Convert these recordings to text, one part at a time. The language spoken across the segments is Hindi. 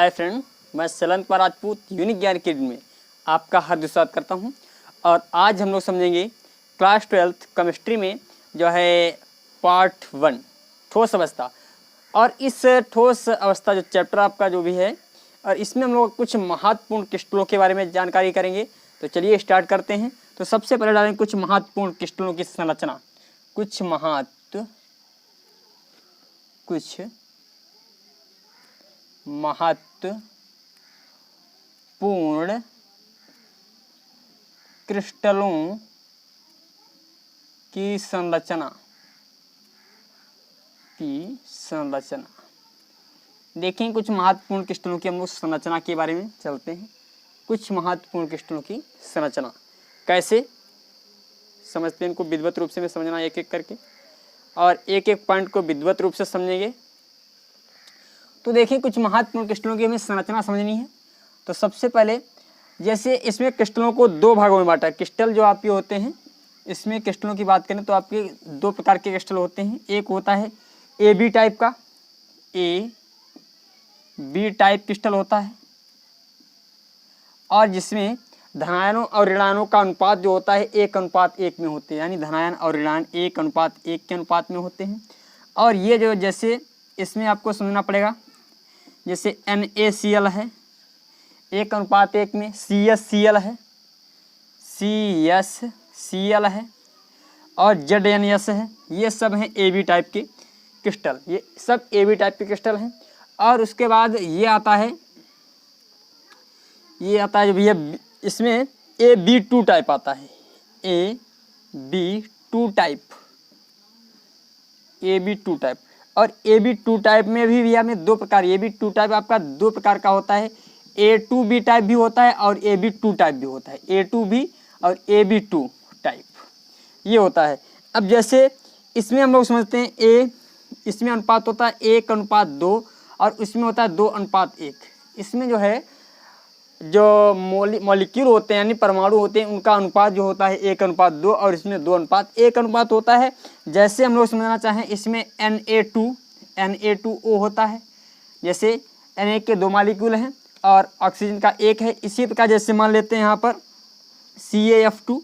हाय फ्रेंड, मैं शैलेंद्र कुमार राजपूत यूनिक ज्ञान अकेडमी में आपका हार्दिक स्वागत करता हूं। और आज हम लोग समझेंगे क्लास 12th केमिस्ट्री में जो है पार्ट 1 ठोस अवस्था। और इस ठोस अवस्था जो चैप्टर आपका जो भी है, और इसमें हम लोग कुछ महत्वपूर्ण क्रिस्टलों के बारे में जानकारी करेंगे। तो चलिए स्टार्ट करते हैं। तो सबसे पहले डालेंगे कुछ महत्वपूर्ण क्रिस्टलों की संरचना। कुछ महत्वपूर्ण क्रिस्टलों की संरचना देखें। कुछ महत्वपूर्ण क्रिस्टलों की हम लोग संरचना के बारे में चलते हैं। कुछ महत्वपूर्ण क्रिस्टलों की संरचना कैसे समझते हैं, इनको विधिवत रूप से में समझना एक एक करके, और एक एक पॉइंट को विधिवत रूप से समझेंगे। तो देखिए, कुछ महत्वपूर्ण क्रिस्टलों की हमें संरचना समझनी है। तो सबसे पहले जैसे इसमें क्रिस्टलों को दो भागों में बांटा है। क्रिस्टल जो आपके होते हैं, इसमें क्रिस्टलों की बात करें तो आपके दो प्रकार के क्रिस्टल होते हैं। एक होता है ए बी टाइप का, ए बी टाइप क्रिस्टल होता है, और जिसमें धनायनों और ऋणायनों का अनुपात जो होता है 1:1 में होते हैं, यानी धनायन और ऋणायन 1:1 के अनुपात में होते हैं। और ये जो जैसे इसमें आपको समझना पड़ेगा, जैसे NaCl है 1:1 में, CsCl है, CsCl है, और ZnS है। ये सब हैं AB टाइप के क्रिस्टल, ये सब AB टाइप के क्रिस्टल हैं। और उसके बाद ये आता है जो भैया, इसमें AB2 टाइप आता है, AB2 टाइप। और AB2 टाइप में भी भैया में दो प्रकार, AB2 टाइप आपका दो प्रकार का होता है। A2B टाइप भी होता है और AB2 टाइप भी होता है। A2B और AB2 टाइप ये होता है। अब जैसे इसमें हम लोग समझते हैं इसमें अनुपात होता है 1:2 और इसमें होता है 2:1। इसमें जो है जो मॉलिक्यूल होते हैं यानी परमाणु होते हैं, उनका अनुपात जो होता है 1:2 और इसमें 2:1 अनुपात होता है। जैसे हम लोग समझना चाहें, इसमें Na2O होता है। जैसे Na के 2 मॉलिक्यूल हैं और ऑक्सीजन का 1 है। इसी प्रकार जैसे मान लेते हैं यहाँ पर CaF2,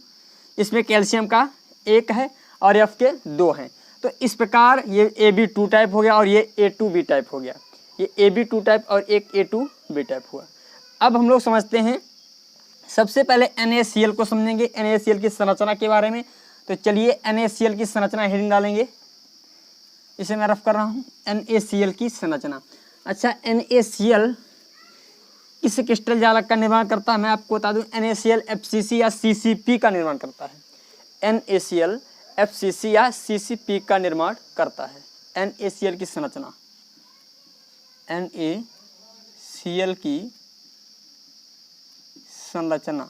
इसमें कैल्शियम का 1 है और F के 2 हैं। तो इस प्रकार ये AB2 टाइप हो गया और ये A2B टाइप हो गया। ये AB2 टाइप और एक A2B टाइप हुआ। अब हम लोग समझते हैं, सबसे पहले NaCl को समझेंगे, NaCl की संरचना के बारे में। तो चलिए NaCl की संरचना हेडिंग डालेंगे, इसे मैं रफ कर रहा हूँ। NaCl की संरचना। अच्छा, NaCl किस क्रिस्टल जालक का निर्माण करता है मैं आपको बता दूं। NaCl FCC या CCP का निर्माण करता है। NaCl FCC या CCP का निर्माण करता है। NaCl की संरचना, NaCl की संरचना,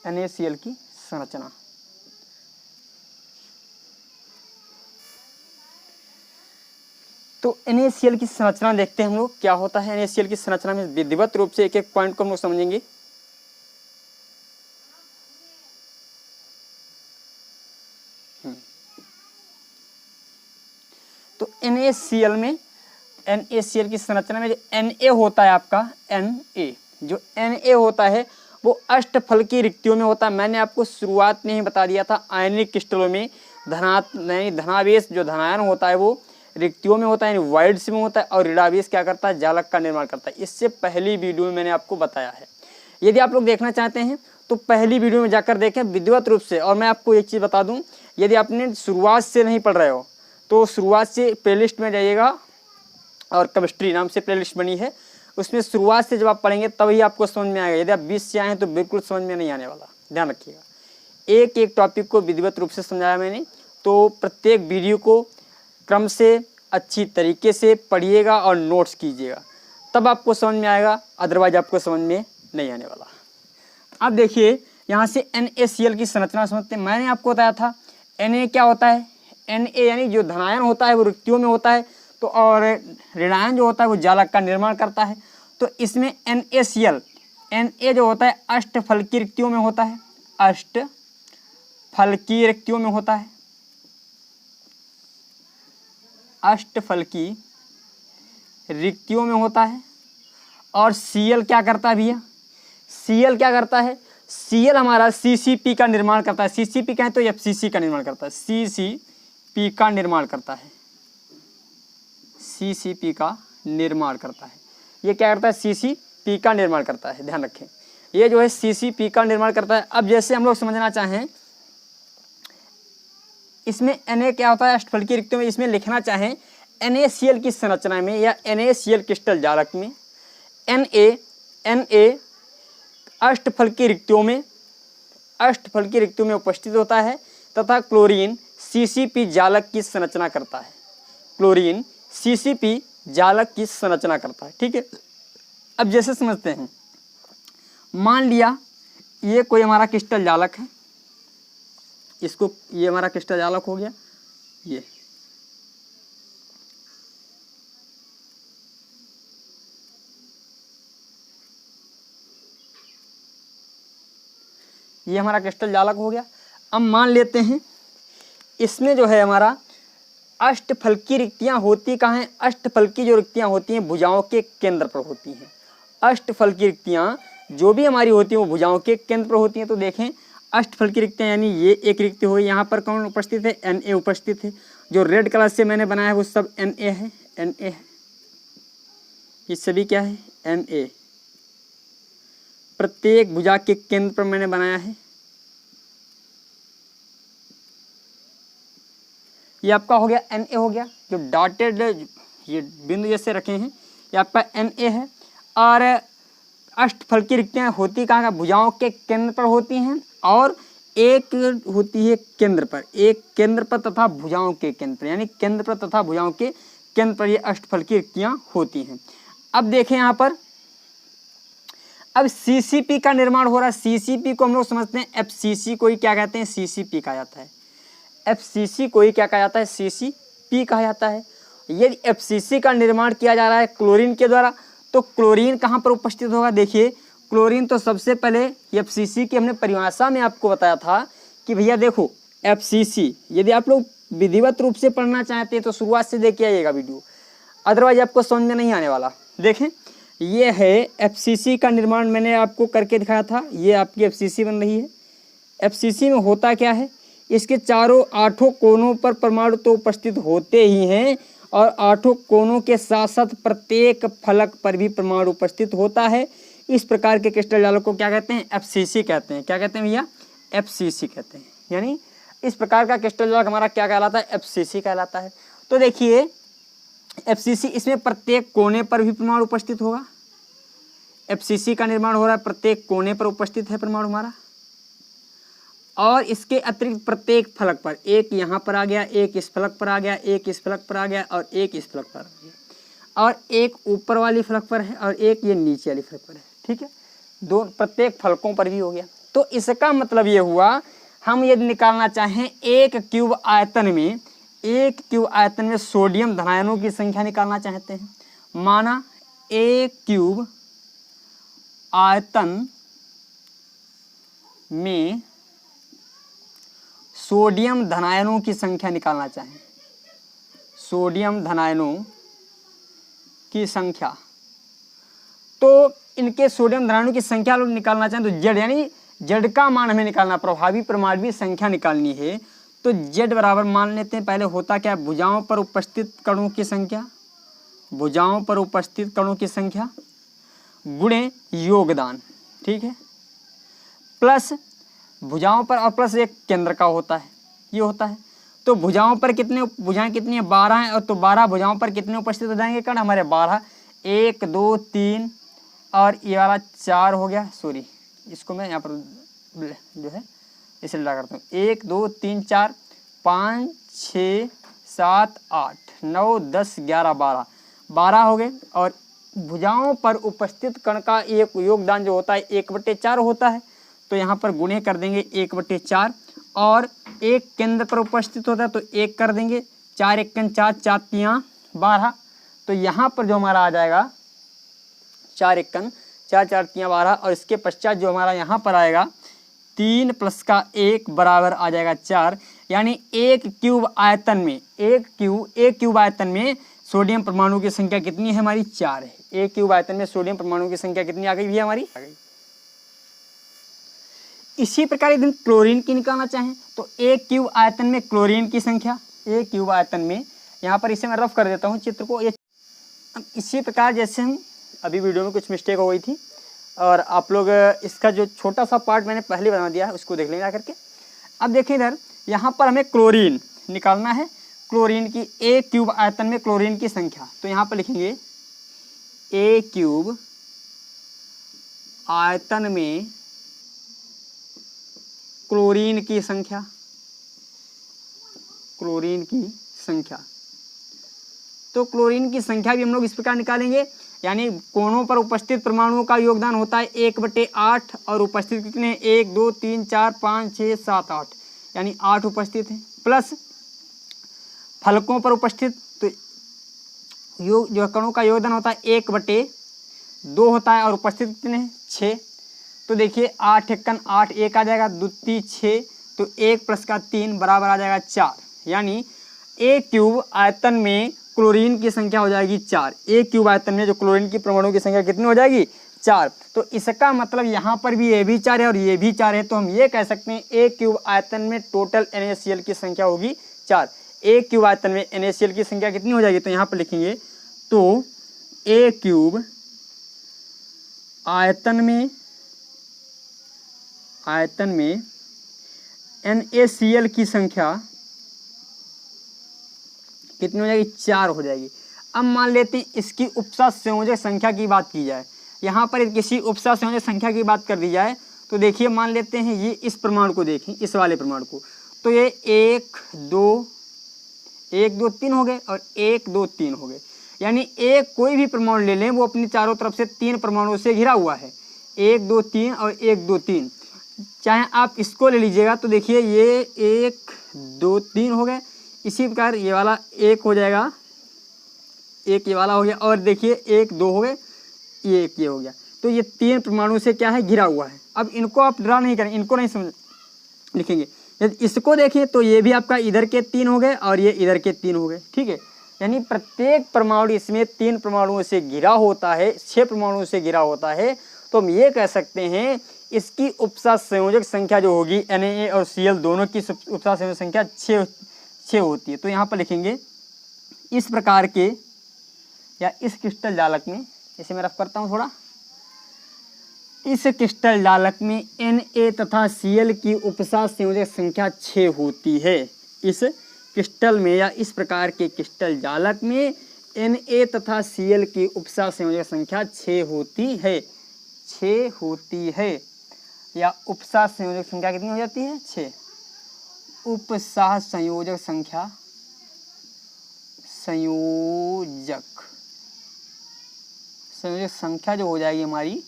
NaCl की संरचना। तो NaCl की संरचना देखते हैं हम लोग क्या होता है। NaCl की संरचना में विधिवत रूप से एक एक पॉइंट को हम लोग समझेंगे। तो NaCl की संरचना में जो Na होता है आपका, जो Na होता है वो अष्टफलकीय रिक्तियों में होता है। मैंने आपको शुरुआत में ही बता दिया था, आयनिक क्रिस्टलों में धनावेश जो धनायन होता है वो रिक्तियों में होता है, यानी वाइड्स में होता है, और ऋणावेश क्या करता है, जालक का निर्माण करता है। इससे पहली वीडियो में मैंने आपको बताया है। यदि आप लोग देखना चाहते हैं तो पहली वीडियो में जाकर देखें विधिवत रूप से। और मैं आपको एक चीज़ बता दूं, यदि आपने शुरुआत से नहीं पढ़ रहे हो तो शुरुआत से प्लेलिस्ट में जाइएगा, और केमिस्ट्री नाम से प्लेलिस्ट बनी है, उसमें शुरुआत से जब आप पढ़ेंगे तभी आपको समझ में आएगा। यदि आप 20 से आए हैं तो बिल्कुल समझ में नहीं आने वाला, ध्यान रखिएगा। एक एक टॉपिक को विधिवत रूप से समझाया मैंने, तो प्रत्येक वीडियो को क्रम से अच्छी तरीके से पढ़िएगा और नोट्स कीजिएगा, तब आपको समझ में आएगा, अदरवाइज आपको समझ में नहीं आने वाला। अब देखिए, यहाँ से NaCl की संरचना समझते हैं। मैंने आपको बताया था Na क्या होता है, Na यानी जो धनायन होता है वो रिक्तियों में होता है, तो और ऋणायन जो होता है वो जालक का निर्माण करता है। तो इसमें NaCl, Na जो होता है अष्टफलकीय रिक्तियों में होता है, अष्टफलकीय रिक्तियों में होता है, अष्टफलकीय रिक्तियों में होता है। और Cl क्या करता है भैया, Cl क्या करता है, Cl हमारा CCP का निर्माण करता है। CCP क्या है तो FCC का निर्माण करता है, CCP का निर्माण करता है, CCP का निर्माण करता है। ये क्या करता है, CCP का निर्माण करता है, ध्यान रखें ये जो है CCP का निर्माण करता है। अब जैसे हम लोग समझना चाहें इसमें Na क्या होता है अष्टफलकीय रिक्तियों में, इसमें लिखना चाहें NaCl की संरचना में या NaCl क्रिस्टल जालक में Na अष्टफलकीय रिक्तियों में उपस्थित होता है तथा क्लोरीन CCP जालक की संरचना करता है, क्लोरीन CCP जालक की संरचना करता है। ठीक है, अब जैसे समझते हैं, मान लिया ये कोई हमारा क्रिस्टल जालक है, इसको ये हमारा क्रिस्टल जालक हो गया, ये हमारा क्रिस्टल जालक हो गया। अब मान लेते हैं इसमें जो है हमारा अष्टफलकीय रिक्तियां होती कहाँ हैं, अष्टफलकीय जो रिक्तियां होती हैं भुजाओं के केंद्र पर होती हैं। अष्टफलकीय रिक्तियां जो भी हमारी होती हैं वो भुजाओं के केंद्र पर होती हैं। तो देखें अष्टफलकीय रिक्तियां यानी ये एक रिक्ति हुई, यहाँ पर कौन उपस्थित है, Na उपस्थित है। जो रेड कलर से मैंने बनाया है वो सब Na है, Na है, ये सभी क्या है Na, प्रत्येक भुजा के केंद्र पर मैंने बनाया है। ये आपका हो गया Na हो गया, जो डॉटेड ये बिंदु जैसे रखे हैं ये आपका Na है। और अष्टफलकीय रिक्तियां होती कहाँ का, भुजाओं के केंद्र पर होती हैं और एक होती है केंद्र पर, एक केंद्र पर तथा भुजाओं के केंद्र पर, यानी केंद्र पर तथा भुजाओं के केंद्र पर ये अष्टफलकीय रिक्तियां होती हैं। अब देखें यहाँ पर अब CCP का निर्माण हो रहा है। CCP को हम लोग समझते हैं FCC को ही क्या कहते हैं, CCP कहा जाता है। FCC को ही क्या कहा जाता है, CCP कहा जाता है। यदि FCC का निर्माण किया जा रहा है क्लोरीन के द्वारा तो क्लोरीन कहाँ पर उपस्थित होगा, देखिए क्लोरीन तो सबसे पहले FCC की हमने परिभाषा में आपको बताया था कि भैया देखो FCC यदि आप लोग विधिवत रूप से पढ़ना चाहते हैं तो शुरुआत से देखिए आइएगा वीडियो, अदरवाइज आपको समझ में नहीं आने वाला। देखें ये है FCC का निर्माण, मैंने आपको करके दिखाया था, ये आपकी FCC बन रही है। FCC में होता क्या है, इसके चारों आठों कोनों पर परमाणु तो उपस्थित होते ही हैं और आठों कोनों के साथ साथ प्रत्येक फलक पर भी परमाणु उपस्थित होता है। इस प्रकार के क्रिस्टल जालक को क्या कहते हैं, FCC कहते हैं। क्या कहते हैं भैया, FCC कहते हैं। यानी इस प्रकार का क्रिस्टल जालक हमारा क्या कहलाता है, FCC कहलाता है। तो देखिए FCC इसमें प्रत्येक कोने पर भी परमाणु उपस्थित होगा। FCC का निर्माण हो रहा है, प्रत्येक कोने पर उपस्थित है परमाणु हमारा, और इसके अतिरिक्त प्रत्येक फलक पर, एक यहाँ पर आ गया, एक इस फलक पर आ गया, एक इस फलक पर आ गया और एक इस फलक पर आ गया, और एक ऊपर वाली फलक पर है और एक ये नीचे वाली फलक पर है। ठीक है, दो प्रत्येक फलकों पर भी हो गया। तो इसका मतलब ये हुआ, हम यदि निकालना चाहें एक क्यूब आयतन में सोडियम धनायनों की संख्या निकालना चाहते हैं, माना एक क्यूब आयतन में सोडियम धनायनों की संख्या निकालना चाहें, सोडियम धनायनों की संख्या, तो इनके सोडियम धनायनों की संख्या लोग निकालना चाहें तो Z यानी Z का मान हमें निकालना, प्रभावी परमाणु संख्या निकालनी है। तो Z बराबर मान लेते हैं, पहले होता क्या, भुजाओं पर उपस्थित कणों की संख्या, भुजाओं पर उपस्थित कणों की संख्या गुणे योगदान, ठीक है, प्लस भुजाओं पर और प्लस एक केंद्र का होता है, ये होता है। तो भुजाओं पर भुजाएं कितनी है, 12 हैं, और तो 12 भुजाओं पर कितने उपस्थित हो जाएंगे कण हमारे, 12, 1 2 3 और ये वाला 4 हो गया, सॉरी इसको मैं यहाँ पर जो है इसे लगा करता हूँ, 1 2 3 4 5 6 7 8 9 10 11 12 हो गए। और भुजाओं पर उपस्थित कण का एक योगदान जो होता है 1/4 होता है, तो यहाँ पर गुणे कर देंगे 1/4, और एक केंद्र पर उपस्थित होता है तो 1 कर देंगे, 4 1 4 4 3 12, तो यहाँ पर जो हमारा आ जाएगा 4 1 4 4 3 12, और इसके पश्चात जो हमारा यहाँ पर आएगा 3 + 1 बराबर आ जाएगा 4। यानी एक क्यूब आयतन में सोडियम परमाणु की संख्या कितनी है हमारी 4 है। एक क्यूब आयतन में सोडियम परमाणु की संख्या कितनी आ गई भैया हमारी आ गई। इसी प्रकार यदि हम क्लोरीन की निकालना चाहें तो एक क्यूब आयतन में क्लोरीन की संख्या, एक क्यूब आयतन में, यहाँ पर इसे मैं रफ कर देता हूँ चित्र को। ये इसी प्रकार जैसे हम अभी वीडियो में कुछ मिस्टेक हो गई थी और आप लोग इसका जो छोटा सा पार्ट मैंने पहले बना दिया है उसको देख लेंगे करके। अब देखिए इधर यहाँ पर हमें क्लोरीन निकालना है, क्लोरीन की एक क्यूब आयतन में क्लोरीन की संख्या, तो यहाँ पर लिखेंगे एक क्यूब आयतन में क्लोरीन की संख्या, क्लोरीन की संख्या। तो क्लोरीन की संख्या भी हम लोग इस प्रकार निकालेंगे, यानी कोणों पर उपस्थित परमाणुओं का योगदान होता है 1/8 और उपस्थित कितने 1 2 3 4 5 6 7 8, यानी 8 उपस्थित हैं, प्लस फलकों पर उपस्थित तो जो कणों का योगदान होता है 1/2 होता है और उपस्थित कितने हैं 6। तो देखिए 8 एकन 8, 1 आ जाएगा, 2 3 6, तो 1 प्लस का 3 बराबर आ जाएगा 4, यानी एक क्यूब आयतन में क्लोरीन की संख्या हो जाएगी 4। एक क्यूब आयतन में जो क्लोरीन की परमाणु की संख्या कितनी हो जाएगी 4। तो इसका मतलब यहाँ पर भी ये भी 4 है और ये भी 4 है, तो हम ये कह सकते हैं एक क्यूब आयतन में टोटल NaCl की संख्या होगी 4। एक क्यूब आयतन में NaCl की संख्या कितनी हो जाएगी, तो यहाँ पर लिखेंगे तो एक क्यूब आयतन में NaCl की संख्या कितनी हो जाएगी 4 हो जाएगी। अब मान लेते हैं इसकी उपसा संयोजक संख्या की बात की जाए, यहाँ पर किसी उपसा संयोजक संख्या की बात कर दी जाए तो देखिए मान लेते हैं ये इस परमाणु को देखें, इस वाले परमाणु को, तो ये 1 2 3 हो गए और 1 2 3 हो गए, यानी एक कोई भी परमाणु ले लें वो अपनी चारों तरफ से 3 परमाणुओं से घिरा हुआ है, 1 2 3 और 1 2 3। चाहे आप इसको ले लीजिएगा तो देखिए ये 1 2 3 हो गए, इसी प्रकार ये वाला 1 हो जाएगा, एक ये वाला हो गया, और देखिए 1 2 हो गए, ये 1 ये हो गया। तो ये 3 परमाणु से क्या है घिरा हुआ है। अब इनको आप ड्रा नहीं करें, इनको नहीं समझ लिखेंगे। यदि इसको देखें तो ये भी आपका इधर के 3 हो गए और ये इधर के 3 हो गए, ठीक है। यानी प्रत्येक परमाणु इसमें 3 परमाणुओं से घिरा होता है, 6 परमाणुओं से घिरा होता है। तो हम ये कह सकते हैं इसकी उपसा संयोजक संख्या जो होगी Na और Cl दोनों की उपसा संयोजक संख्या 6 होती है। तो यहाँ पर लिखेंगे इस प्रकार के या इस क्रिस्टल जालक में, इसे मैं रफ करता हूँ थोड़ा, इस क्रिस्टल जालक में Na तथा Cl की उपसा संयोजक संख्या 6 होती है। इस क्रिस्टल में या इस प्रकार के क्रिस्टल जालक में Na तथा Cl की उपसा संयोजक संख्या 6 होती है, 6 होती है। या उपसा संयोजक संख्या कितनी हो जाती है 6। उपसा संयोजक संख्या, संयोजक संख्या जो हो जाएगी हमारी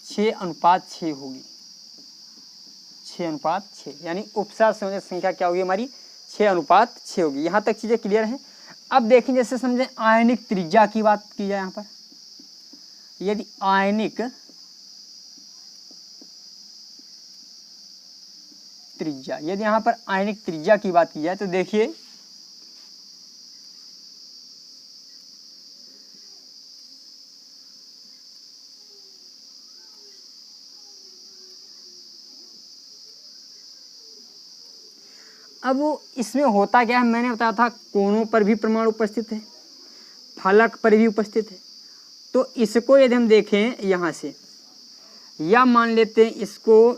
6:6 होगी, 6:6, यानी उपसा संयोजक संख्या क्या होगी हमारी 6:6 होगी। यहाँ तक चीज़ें क्लियर हैं। अब देखें जैसे समझें आयनिक त्रिज्या की बात की जाए, यहाँ पर यदि आयनिक त्रिज्या, यदि यहाँ पर आयनिक त्रिज्या की बात की जाए तो देखिए अब इसमें होता क्या है, मैंने बताया था कोणों पर भी परमाणु उपस्थित है, फलक पर भी उपस्थित है। तो इसको यदि हम देखें यहाँ से, या मान लेते हैं इसको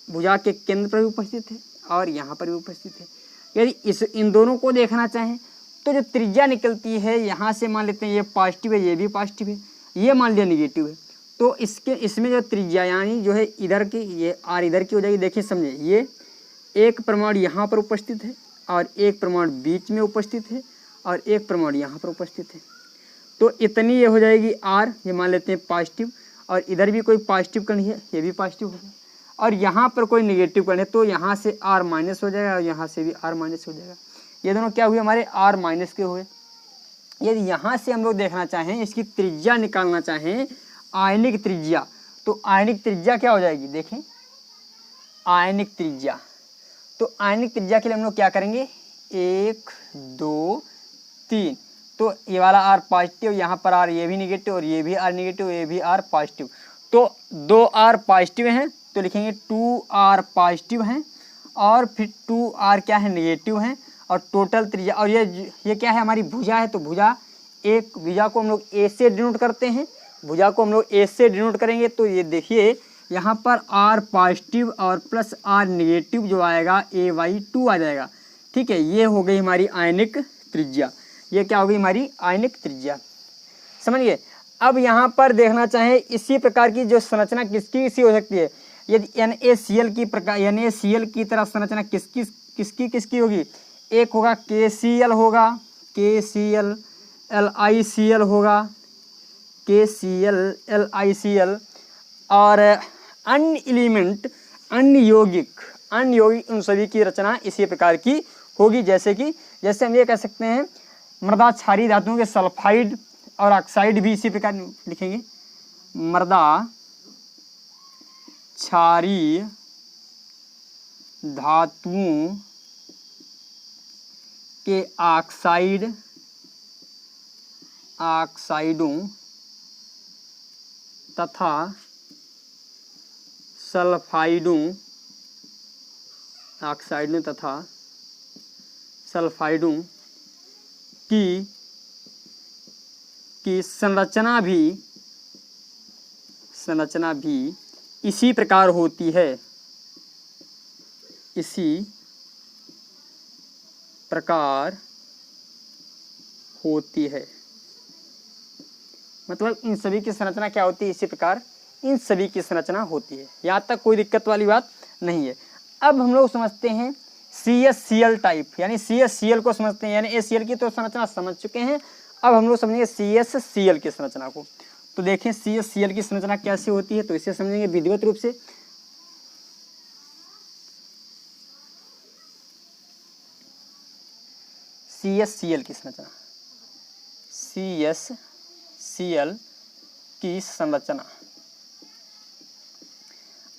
भुजा के केंद्र पर भी उपस्थित है और यहाँ पर भी उपस्थित है। यदि इन दोनों को देखना चाहें तो जो त्रिज्या निकलती है यहाँ से, मान लेते हैं ये पॉजिटिव है, ये भी पॉजिटिव है, ये मान लिया निगेटिव है, तो इसमें जो त्रिज्या यानी जो है इधर की, ये आर इधर की हो जाएगी। देखिए समझे, ये एक परमाणु यहाँ पर उपस्थित है और एक परमाणु बीच में उपस्थित है और एक परमाणु यहाँ पर उपस्थित है, तो इतनी ये हो जाएगी आर, ये मान लेते हैं पॉजिटिव, और इधर भी कोई पॉजिटिव कण है, ये भी पॉजिटिव होगा, और यहाँ पर कोई नेगेटिव कण है, तो यहाँ से आर माइनस हो जाएगा और यहाँ से भी आर माइनस हो जाएगा। ये दोनों क्या हुए हमारे आर माइनस के हुए। यदि यहाँ से हम लोग देखना चाहें, इसकी त्रिज्या निकालना चाहें आयनिक त्रिज्या, तो आयनिक त्रिज्या क्या हो जाएगी, देखें आयनिक त्रिज्या, तो आयनिक त्रिज्या के लिए हम लोग क्या करेंगे 1 2 3, तो ये वाला R पॉजिटिव, यहाँ पर R ये भी निगेटिव और ये भी R निगेटिव, ये भी R पॉजिटिव, तो 2 R पॉजिटिव हैं तो लिखेंगे 2 R पॉजिटिव हैं और फिर 2 R क्या है निगेटिव हैं और टोटल त्रिज्या। और ये क्या है हमारी भुजा है, तो भुजा एक भुजा को हम लोग A से डिनोट करते हैं, भुजा को हम लोग A से डिनोट करेंगे। तो ये देखिए यहाँ पर R पॉजिटिव और प्लस R निगेटिव जो आएगा A/2 आ जाएगा। ठीक है, ये हो गई हमारी आयनिक त्रिज्या, ये क्या हो गई हमारी आयनिक त्रिज्या, समझ गए। अब यहाँ पर देखना चाहें इसी प्रकार की जो संरचना किसकी हो सकती है, यदि NaCl की प्रकार NaCl की तरह संरचना किसकी होगी, एक होगा KCl होगा, KCl, LiCl होगा, KCl, LiCl, और अन्य एलिमेंट अन्य यौगिक उन सभी की रचना इसी प्रकार की होगी। जैसे हम ये कह सकते हैं मृदा क्षारीय धातुओं के सल्फाइड और ऑक्साइड भी इसी प्रकार लिखेंगे, मृदा क्षारीय धातुओं के ऑक्साइडों तथा सल्फाइडों की संरचना भी इसी प्रकार होती है, इसी प्रकार होती है। मतलब इन सभी की संरचना क्या होती है, इसी प्रकार इन सभी की संरचना होती है। यहाँ तक कोई दिक्कत वाली बात नहीं है। अब हम लोग समझते हैं CSCl टाइप, यानी CSCl को समझते हैं, यानी ACl की तो संरचना समझ चुके हैं, अब हम लोग समझेंगे CSCl की संरचना को। तो देखें CSCl की संरचना कैसे होती है, तो इसे समझेंगे विधिवत रूप से। CSCl की संरचना, CSCl की संरचना।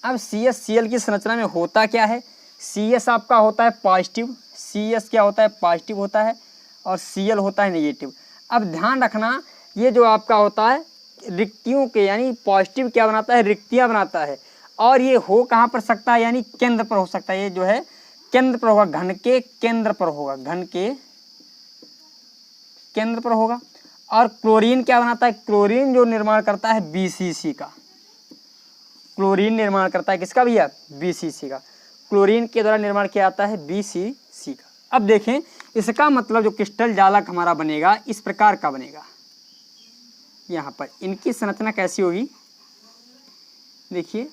अब CSCl की संरचना में होता क्या है, CS आपका होता है पॉजिटिव, CS क्या होता है पॉजिटिव होता है और Cl होता है नेगेटिव। अब ध्यान रखना ये जो आपका होता है रिक्तियों के, यानी पॉजिटिव क्या बनाता है, रिक्तियाँ बनाता है, और ये हो कहाँ पर सकता है, यानी केंद्र पर हो सकता है। ये जो है केंद्र पर होगा, घन के केंद्र पर होगा, घन के केंद्र पर होगा। और क्लोरीन क्या बनाता है, क्लोरीन जो निर्माण करता है BCC का, क्लोरीन निर्माण करता है किसका भैया, BCC का, क्लोरीन के द्वारा निर्माण किया जाता है BCC का। अब देखें इसका मतलब जो क्रिस्टल जालक हमारा बनेगा इस प्रकार का बनेगा। यहाँ पर इनकी संरचना कैसी होगी, देखिए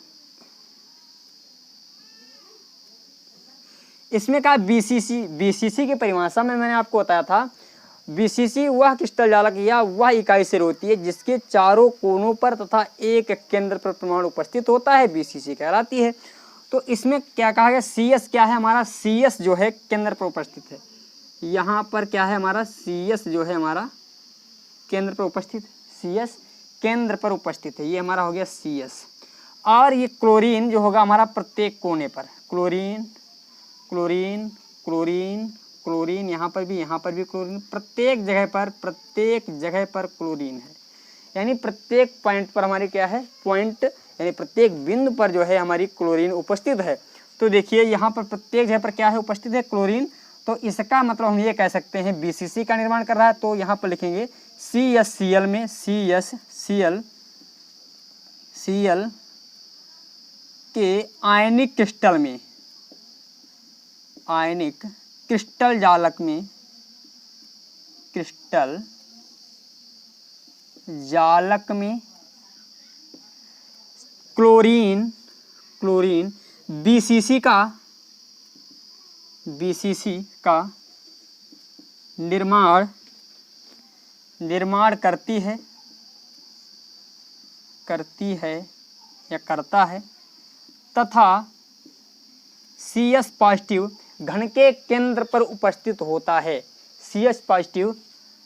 इसमें कहा BCC की परिभाषा में मैंने आपको बताया था, BCC वह क्रिस्टल जालक या वह इकाई सिर होती है जिसके चारों कोनों पर तथा एक केंद्र पर परमाणु उपस्थित होता है, BCC कहलाती है। तो इसमें क्या कहा गया, CS क्या है हमारा, CS जो है केंद्र पर उपस्थित है। यहाँ पर क्या है हमारा, CS जो है हमारा केंद्र पर उपस्थित, CS केंद्र पर उपस्थित है, ये हमारा हो गया CS। और ये क्लोरीन जो होगा हमारा प्रत्येक कोने पर, क्लोरीन क्लोरीन क्लोरीन क्लोरीन, यहाँ पर भी क्लोरीन, प्रत्येक जगह पर क्लोरीन है, यानी प्रत्येक पॉइंट पर हमारी क्या है, पॉइंट यानी प्रत्येक बिंदु पर जो है हमारी क्लोरीन उपस्थित है। तो देखिए यहाँ पर प्रत्येक जगह पर क्या है, उपस्थित है क्लोरीन। तो इसका मतलब हम ये कह सकते हैं BCC का निर्माण कर रहा है। तो यहाँ पर लिखेंगे CSCl में CSCl के आयनिक क्रिस्टल में, आयनिक क्रिस्टल जालक में, क्रिस्टल जालक में क्लोरीन BCC का निर्माण करती है या करता है, तथा CS पॉजिटिव घन के केंद्र पर उपस्थित होता है। CS पॉजिटिव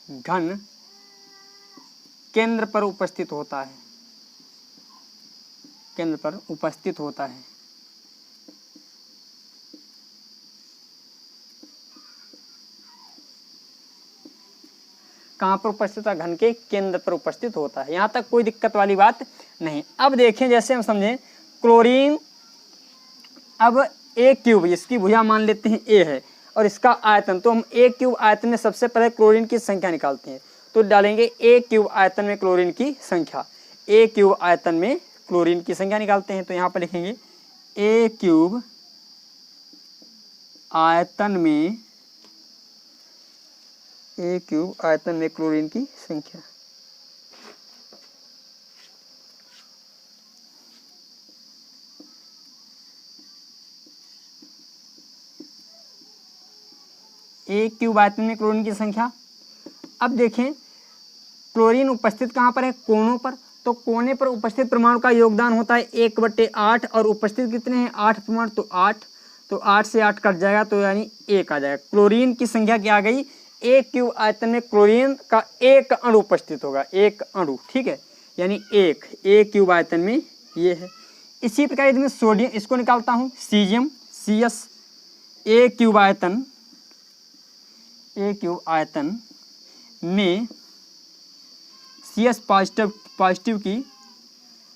घन केंद्र पर उपस्थित होता है, केंद्र पर उपस्थित होता है। कहाँ पर उपस्थित होता है, घन के केंद्र पर उपस्थित होता है। यहाँ तक कोई दिक्कत वाली बात नहीं। अब देखें, जैसे हम समझें क्लोरीन, अब ए क्यूब, इसकी भुजा मान लेते हैं ए है और इसका आयतन, तो हम ए क्यूब आयतन में सबसे पहले क्लोरीन की संख्या निकालते हैं। तो डालेंगे ए क्यूब आयतन में क्लोरीन की संख्या, ए क्यूब आयतन में क्लोरीन की संख्या निकालते हैं। तो यहाँ पर लिखेंगे ए क्यूब आयतन में, ए क्यूब आयतन में क्लोरीन की संख्या। ए क्यूब आयतन में क्लोरीन की संख्या। अब देखें क्लोरीन उपस्थित कहाँ पर है, कोनों पर। तो कोने पर उपस्थित परमाणु का योगदान होता है 1/8 और उपस्थित कितने हैं 8 परमाणु, तो 8, तो 8 से 8 कट जाएगा तो यानी 1 आ जाएगा। क्लोरीन की संख्या क्या आ गई, ए क्यूब आयतन में क्लोरीन का 1 अणु उपस्थित होगा, 1 अणु, ठीक है, यानी 1 ए क्यूब आयतन में ये है। इसी प्रकार यदि मैं सोडियम, इसको निकालता हूँ सीजियम, CS, ए क्यूब आयतन, ए क्यूब आयतन में CS पॉजिटिव की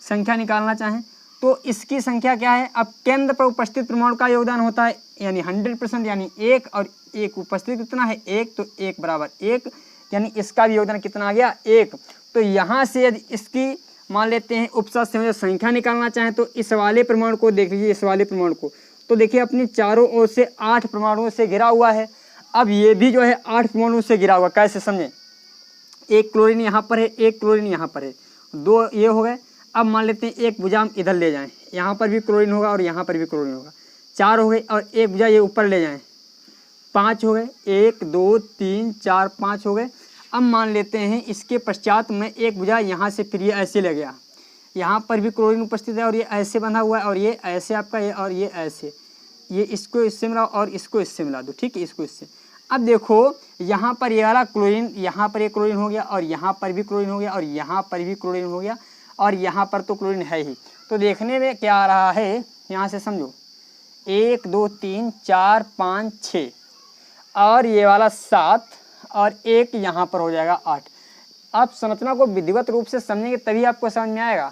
संख्या निकालना चाहें तो इसकी संख्या क्या है, अब केंद्र पर उपस्थित परमाणु का योगदान होता है यानी 100%, यानी 1 और 1 उपस्थित कितना है 1, तो 1 बराबर 1, यानी इसका भी योगदान कितना आ गया 1। तो यहाँ से यदि इसकी मान लेते हैं उपसर्ग से संख्या निकालना चाहें तो इस वाले परमाणु को देख लीजिए, इस वाले परमाणु को, तो देखिए अपनी चारों ओर से 8 परमाणुओं से घिरा हुआ है। अब ये भी जो है 8 परमाणुओं से घिरा हुआ, कैसे समझें, एक क्लोरीन यहाँ पर है, एक क्लोरीन यहाँ पर है, 2 ये हो गए। अब मान लेते हैं एक भुजा हम इधर ले जाएं, यहाँ पर भी क्लोरीन होगा और यहाँ पर भी क्लोरीन होगा, 4 हो गए, और एक भुजा ये ऊपर ले जाएं, 5 हो गए, 1 2 3 4 5 हो गए। अब मान लेते हैं इसके पश्चात मैं एक भुजा यहाँ से फिर ये ऐसे ले गया, यहाँ पर भी क्लोरीन उपस्थित है और ये ऐसे बंधा हुआ है और ये ऐसे आपका ये और ये ऐसे, ये इसको इससे मिलाओ और इसको इससे मिला दो, ठीक है, इसको इससे। अब देखो यहाँ पर ये वाला क्लोरीन, यहाँ पर ये क्लोरीन हो गया और यहाँ पर भी क्लोरीन हो गया और यहाँ पर भी क्लोरीन हो गया और यहाँ पर तो क्लोरीन है ही। तो देखने में क्या आ रहा है, यहाँ से समझो 1 2 3 4 5 6 और ये वाला 7 और एक यहाँ पर हो जाएगा 8। आप संरचना को विधिवत रूप से समझेंगे तभी आपको समझ में आएगा।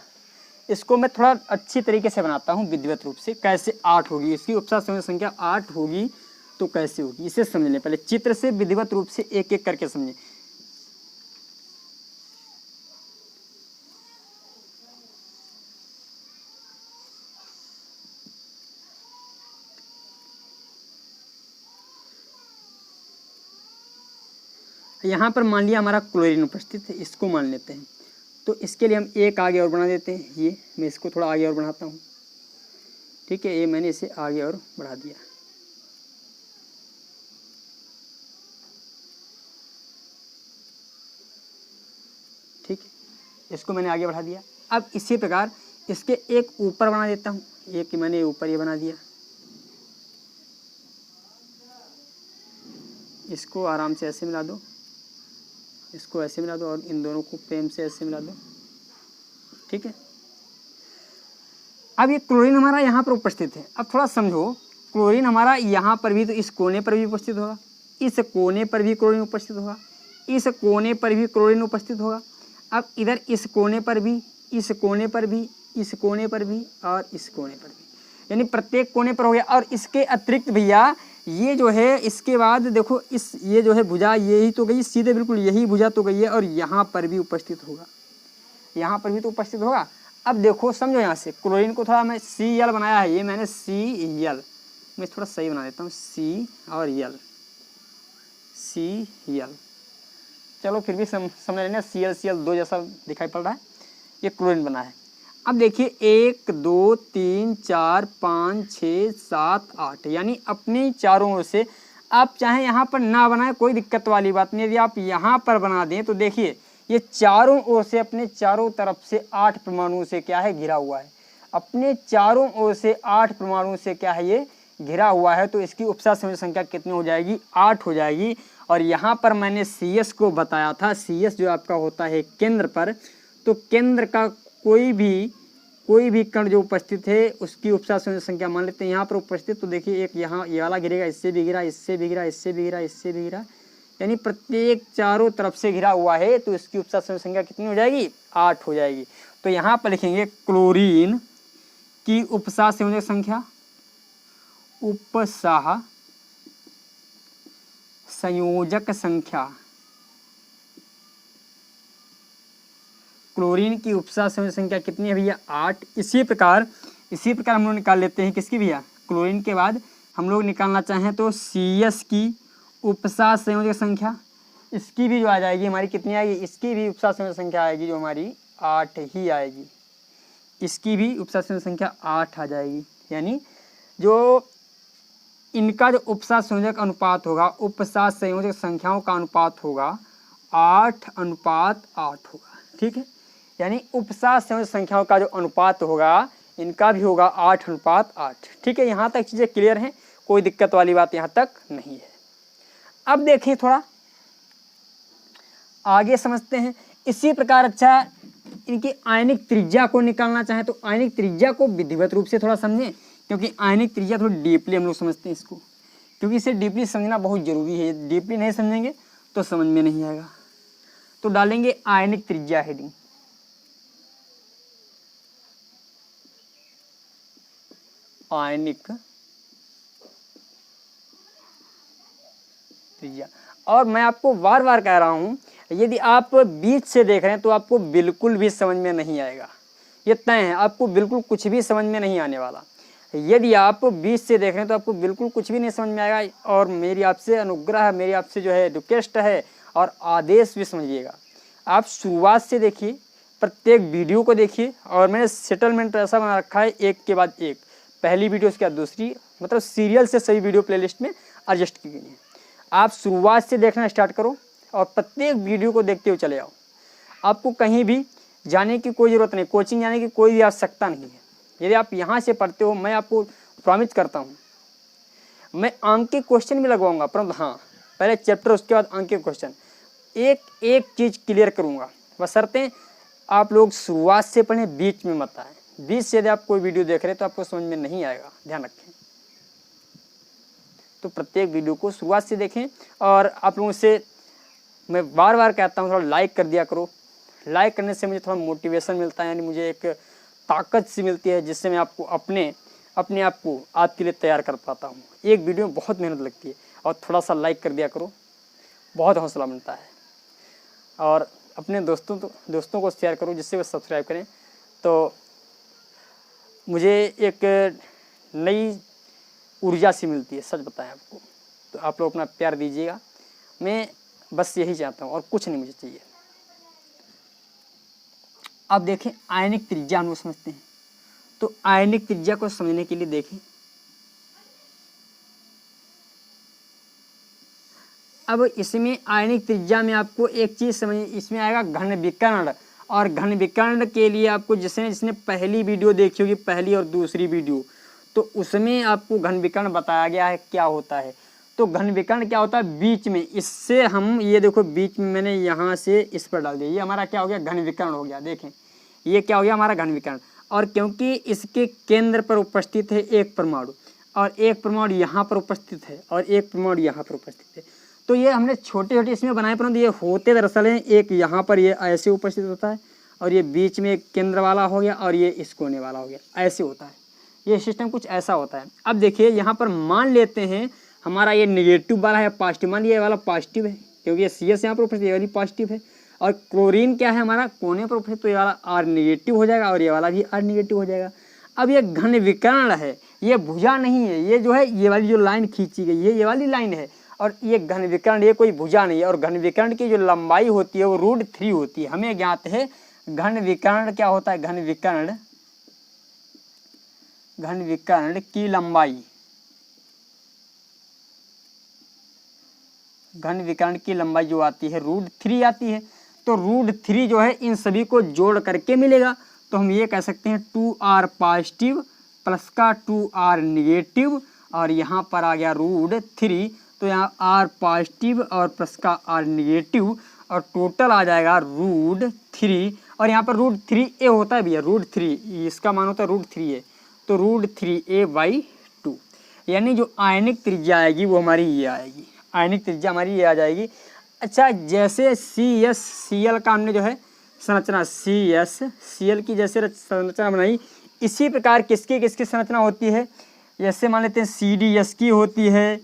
इसको मैं थोड़ा अच्छी तरीके से बनाता हूँ विधिवत रूप से, कैसे 8 होगी, इसकी उपसर्ग संख्या 8 होगी तो कैसे होगी, इसे समझ लें। पहले चित्र से विधिवत रूप से एक एक करके समझें। यहाँ पर मान लिया हमारा क्लोरीन उपस्थित है, इसको मान लेते हैं, तो इसके लिए हम एक आगे और बढ़ा देते हैं। ये मैं इसको थोड़ा आगे और बढ़ाता हूँ, ठीक है, ये मैंने इसे आगे और बढ़ा दिया, ठीक है, इसको मैंने आगे बढ़ा दिया। अब इसी प्रकार इसके एक ऊपर बना देता हूँ, एक मैंने ऊपर ये बना दिया, इसको आराम से ऐसे मिला दो, इसको ऐसे मिला दो और इन दोनों को प्रेम से ऐसे मिला दो, ठीक है। अब ये क्लोरीन हमारा यहाँ पर उपस्थित है। अब थोड़ा समझो, क्लोरीन हमारा यहाँ पर भी, तो इस कोने पर भी उपस्थित होगा, इस कोने पर भी क्लोरीन उपस्थित होगा, इस कोने पर भी क्लोरीन उपस्थित होगा। अब इधर इस कोने पर भी, इस कोने पर भी, इस कोने पर भी और इस कोने पर भी, यानी प्रत्येक कोने पर हो गया। और इसके अतिरिक्त भैया ये जो है, इसके बाद देखो इस ये जो है भुजा, यही तो गई सीधे, बिल्कुल यही भुजा तो गई है और यहाँ पर भी उपस्थित होगा, यहाँ पर भी तो उपस्थित होगा। अब देखो समझो, यहाँ से क्लोरीन को थोड़ा मैं Cl बनाया है, ये मैंने Cl, मैं थोड़ा सही बना देता हूँ, C और L, Cl, चलो फिर भी समझ लेना, Cl 2 जैसा दिखाई पड़ रहा है, ये क्लोरीन बना है। अब देखिए 1 2 3 4 5 6 7 8, यानी अपनी चारों ओर से, आप चाहें यहाँ पर ना बनाए कोई दिक्कत वाली बात नहीं, यदि आप यहाँ पर बना दें तो देखिए ये चारों ओर से, अपने चारों तरफ से 8 परमाणुओं से क्या है, घिरा हुआ है, अपने चारों ओर से 8 परमाणुओं से क्या है, ये घिरा हुआ है। तो इसकी उपसर्ग संख्या कितनी हो जाएगी, 8 हो जाएगी। और यहाँ पर मैंने CS को बताया था, CS जो आपका होता है केंद्र पर, तो केंद्र का कोई भी कण जो उपस्थित है उसकी उपसर्ग संख्या मान लेते हैं यहाँ पर उपस्थित। तो देखिए एक यहाँ ये वाला गिरेगा, इससे भी गिरा, इससे भी गिरा, इससे भी गिरा, इससे भी गिरा, यानी प्रत्येक चारों तरफ से घिरा हुआ है, तो इसकी उपसतह संयोजक संख्या कितनी हो जाएगी? 8 हो जाएगी। तो यहाँ पर लिखेंगे क्लोरीन की उपसतह संयोजक संख्या, उपसतह संयोजक संख्या, क्लोरीन की उपसतह संयोजक संख्या कितनी है भैया? 8। इसी प्रकार हम लोग निकाल लेते हैं किसकी भैया? क्लोरीन के बाद हम लोग निकालना चाहें तो CS की उपसतह संयोजक संख्या, इसकी भी जो आ जाएगी हमारी कितनी आएगी? इसकी भी उपसतह संयोजक संख्या आएगी जो हमारी 8 ही आएगी। इसकी भी उपसतह संयोजक संख्या 8 आ जाएगी। यानी जो इनका जो उपसतह संयोजक अनुपात होगा, उपसतह संयोजक संख्याओं का अनुपात होगा 8:8 होगा। ठीक है, यानी उपसतह संयोजक संख्याओं का जो अनुपात होगा इनका भी होगा 8:8। ठीक है, यहाँ तक चीज़ें क्लियर हैं, कोई दिक्कत वाली बात यहाँ तक नहीं है। अब देखें थोड़ा आगे समझते हैं। इसी प्रकार अच्छा इनकी आयनिक त्रिज्या को निकालना चाहें तो आयनिक त्रिज्या को विधिवत रूप से थोड़ा समझें, क्योंकि आयनिक त्रिज्या थोड़ी डीपली हम लोग समझते हैं इसको, क्योंकि इसे डीपली समझना बहुत ज़रूरी है। डीपली नहीं समझेंगे तो समझ में नहीं आएगा। तो डालेंगे आयनिक त्रिज्या हेडिंग। आयनिक त्रिज्या। और मैं आपको बार बार कह रहा हूँ, यदि आप बीच से देख रहे हैं तो आपको बिल्कुल भी समझ में नहीं आएगा, ये तय है, आपको बिल्कुल कुछ भी समझ में नहीं आने वाला। यदि आप बीच से देख रहे हैं तो आपको बिल्कुल कुछ भी नहीं समझ में आएगा। और मेरी आपसे अनुग्रह है, मेरी आपसे जो है रिक्वेस्ट है और आदेश भी समझिएगा, आप शुरुआत से देखिए, प्रत्येक वीडियो को देखिए। और मैंने सेटलमेंट ऐसा बना रखा है, एक के बाद एक, पहली वीडियो उसके बाद दूसरी, मतलब सीरियल से सभी वीडियो प्लेलिस्ट में एडजस्ट की गई है। आप शुरुआत से देखना स्टार्ट करो और प्रत्येक वीडियो को देखते हुए चले आओ। आपको कहीं भी जाने की कोई ज़रूरत नहीं, कोचिंग जाने की कोई भी आवश्यकता नहीं है। यदि आप यहाँ से पढ़ते हो, मैं आपको प्रॉमिस करता हूँ मैं अंक के क्वेश्चन भी लगवाऊंगा, परंतु हाँ पहले चैप्टर उसके बाद अंक के क्वेश्चन, एक एक चीज़ क्लियर करूँगा, बशर्ते आप लोग शुरुआत से पढ़ें, बीच में मत आए। बीच से यदि आप कोई वीडियो देख रहे हैं तो आपको समझ में नहीं आएगा, ध्यान रखें। तो प्रत्येक वीडियो को शुरुआत से देखें। और आप लोगों से मैं बार बार कहता हूँ, थोड़ा लाइक कर दिया करो। लाइक करने से मुझे थोड़ा मोटिवेशन मिलता है, यानी मुझे एक ताकत सी मिलती है, जिससे मैं आपको अपने आप को आपके लिए तैयार कर पाता हूँ। एक वीडियो में बहुत मेहनत लगती है, और थोड़ा सा लाइक कर दिया करो, बहुत हौसला मिलता है। और अपने दोस्तों को शेयर करो, जिससे वो सब्सक्राइब करें, तो मुझे एक नई ऊर्जा सी मिलती है, सच बताएं आपको। तो आप लोग अपना प्यार दीजिएगा, मैं बस यही चाहता हूँ और कुछ नहीं मुझे चाहिए। अब देखें आयनिक त्रिज्या हम लोग समझते हैं। तो आयनिक त्रिज्या को समझने के लिए देखें, अब इसमें आयनिक त्रिज्या में आपको एक चीज़ समझ, इसमें आएगा घन विकर्ण। और घन विकर्ण के लिए आपको जिसने पहली वीडियो देखी होगी, पहली और दूसरी वीडियो, तो उसमें आपको घन विकर्ण बताया गया है क्या होता है। तो घन विकर्ण क्या होता है? बीच में, इससे हम ये देखो बीच में मैंने यहाँ से इस पर डाल दिया, ये हमारा क्या हो गया? घन विकर्ण हो गया। देखें ये क्या हो गया? हमारा घन विकर्ण। और क्योंकि इसके केंद्र पर उपस्थित है एक परमाणु, और एक परमाणु यहाँ पर उपस्थित है, और एक परमाणु यहाँ पर उपस्थित है, तो ये हमने छोटे छोटे इसमें बनाए, परंतु ये होते दरअसल हैं, एक यहाँ पर ये ऐसे उपस्थित होता है, और ये बीच में एक केंद्र वाला हो गया, और ये इस कोने वाला हो गया, ऐसे होता है। ये सिस्टम कुछ ऐसा होता है। अब देखिए यहाँ पर मान लेते हैं हमारा ये नेगेटिव वाला है, पॉजिटिव, मान लिया ये वाला पॉजिटिव है, क्योंकि ये CS यहाँ पर उपस्थित, ये वाली पॉजिटिव है। और क्लोरीन क्या है हमारा? कोने पर उपस्थित, तो ये वाला R नेगेटिव हो जाएगा, और ये वाला भी R नेगेटिव हो जाएगा। अब ये घन विकर्ण है, ये भुजा नहीं है, ये जो है ये वाली जो लाइन खींची गई है, ये वाली लाइन है, और ये घन विकर्ण, ये कोई भुजा नहीं है। और घन विकर्ण की जो लंबाई होती है वो √3 होती है। हमें ज्ञात है घन विकर्ण क्या होता है? घन विकर्ण की लंबाई, घन विकर्ण की लंबाई जो आती है √3 आती है। तो √3 जो है इन सभी को जोड़ करके मिलेगा। तो हम ये कह सकते हैं 2R पॉजिटिव प्लस का 2R निगेटिव, और यहाँ पर आ गया √3, तो यहाँ R पॉजिटिव और प्लस का R निगेटिव, और टोटल आ जाएगा √3। और यहाँ पर √3a होता है भैया, √3 इसका मान होता है √3a, तो √3a/2, यानी जो आयनिक त्रिज्या आएगी वो हमारी ये आएगी। आयनिक त्रिज्या हमारी ये आ जाएगी। अच्छा, जैसे CSCl का हमने जो है संरचना CSCl की जैसे संरचना बनाई, इसी प्रकार किसकी किसकी संरचना होती है। जैसे मान लेते हैं CDS की होती है,